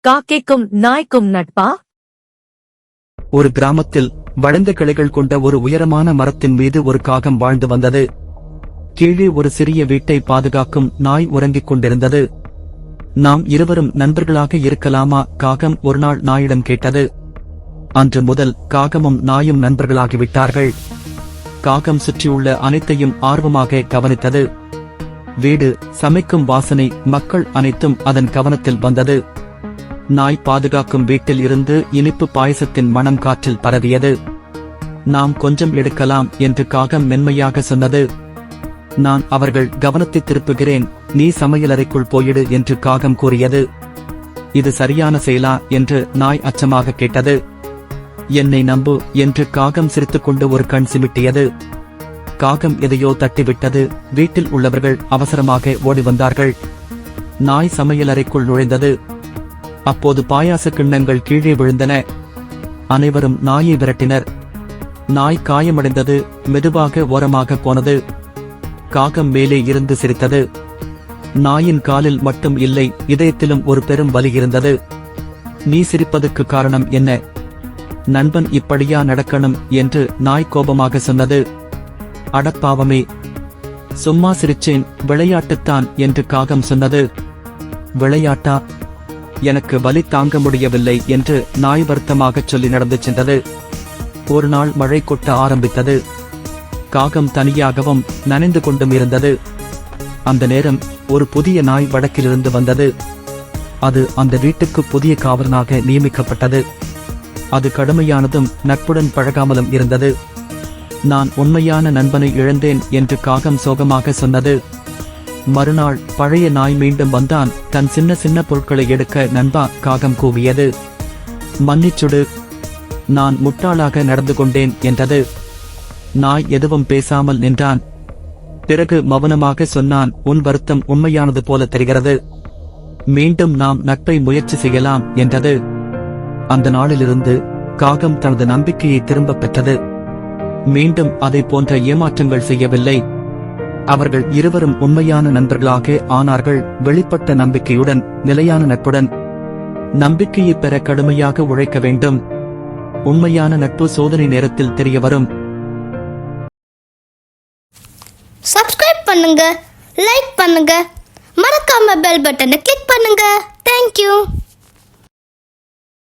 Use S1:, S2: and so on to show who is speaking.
S1: காக்கைக்கும் நாய்க்கும் நட்பா?
S2: ஒரு கிராமத்தில் வளைந்த கிளைகள் கொண்ட ஒரு உயரமான மரத்தின் மீது ஒரு காகம் வாழ்ந்து வந்தது. கீழே ஒரு சிறிய வீட்டை பாதுகாக்கும் நாய் உறங்கிக் கொண்டிருந்தது. நாம் இருவரும் நண்பர்களாக இருக்கலாமா? காகம் ஒருநாள் நாயிடம் கேட்டது. அன்று முதல் காகமும் நாயும் நண்பர்களாகிவிட்டார்கள். காகம் சுற்றியுள்ள அனைத்தையும் ஆர்வமாக கவனித்தது. வீடு, சமைக்கும் வாசனை, மக்கள் அனைத்தும் அதன் கவனத்தில் வந்தது. நாய் பாதுகாக்கும் வீட்டில் இருந்து இனிப்பு பாயசத்தின் மணம் காற்றில் பரவியது. நாம் கொஞ்சம் எடுக்கலாம் என்று காகம் மென்மையாக சொன்னது. நான் அவர்கள் கவனத்தை திருப்புகிறேன், நீ சமையலறைக்குள் போயிடு என்று காகம் கூறியது. இது சரியான செயலா என்று நாய் அச்சமாக கேட்டது. என்னை நம்பு என்று காகம் சிரித்துக்கொண்டு ஒரு கண் சிமிட்டியது. காகம் எதையோ தட்டிவிட்டது. வீட்டில் உள்ளவர்கள் அவசரமாக ஓடி வந்தார்கள். நாய் சமையலறைக்குள் நுழைந்தது. அப்போது பாயாச கிண்ணங்கள் கீழே விழுந்தன. அனைவரும் நாயை விரட்டினர். நாய் காயமடைந்தது. மெதுவாக ஓரமாக போனது. காகம் மேலே இருந்து சிரித்தது. நாயின் காலில் மட்டும் இல்லை, இதயத்திலும் ஒரு பெரும் வலி இருந்தது. நீ சிரிப்பதற்கு காரணம் என்ன? நண்பன் இப்படியா நடக்கணும் என்று நாய் கோபமாக சொன்னது. அடப்பாவமே, சும்மா சிரிச்சேன், விளையாட்டுத்தான் என்று காகம் சொன்னது. விளையாட்டா? எனக்கு வலி தாங்க முடியவில்லை என்று நாய் வருத்தமாகச் சொல்லி நடந்து சென்றது. ஒரு நாள் மழை கொட்ட ஆரம்பித்தது. காகம் தனியாகவும் நனைந்து கொண்டும் இருந்தது. அந்த நேரம் ஒரு புதிய நாய் வடக்கிலிருந்து வந்தது. அது அந்த வீட்டுக்கு புதிய காவலனாக நியமிக்கப்பட்டது. அது கடுமையானதும் நட்புடன் பழகாமலும் இருந்தது. நான் உண்மையான நண்பனை இழந்தேன் என்று காகம் சோகமாக சொன்னது. மறுநாள் பழைய நாய் மீண்டும் வந்தான். தன் சின்ன சின்ன பொருட்களை எடுக்க நண்பா, காகம் கூவியது. மன்னிச்சுடு, நான் முட்டாளாக நடந்து கொண்டேன் என்றது. நாய் எதுவும் பேசாமல் நின்றான். பிறகு மௌனமாக சொன்னான், உன் வருத்தம் உண்மையானது போல தெரிகிறது. மீண்டும் நாம் நட்பை முயற்சி செய்யலாம் என்றது. அந்த நாளிலிருந்து காகம் தனது நம்பிக்கையை திரும்பப் பெற்றது. மீண்டும் அதை போன்ற ஏமாற்றங்கள் செய்யவில்லை. அவர்கள் இருவரும் உண்மையான நண்பர்களாக ஆனார்கள். வெளிப்பட்ட நம்பிக்கையுடன், நிலையான நட்புடன். நம்பிக்கையை பெற கடுமையாக உழைக்க வேண்டும். உண்மையான நட்பு சோதனை நேரத்தில் தெரிய வரும்.
S3: சப்ஸ்கிரைப் பண்ணுங்க, லைக் பண்ணுங்க, மறக்காம பெல் பட்டனை கிளிக் பண்ணுங்க. தேங்க்யூ.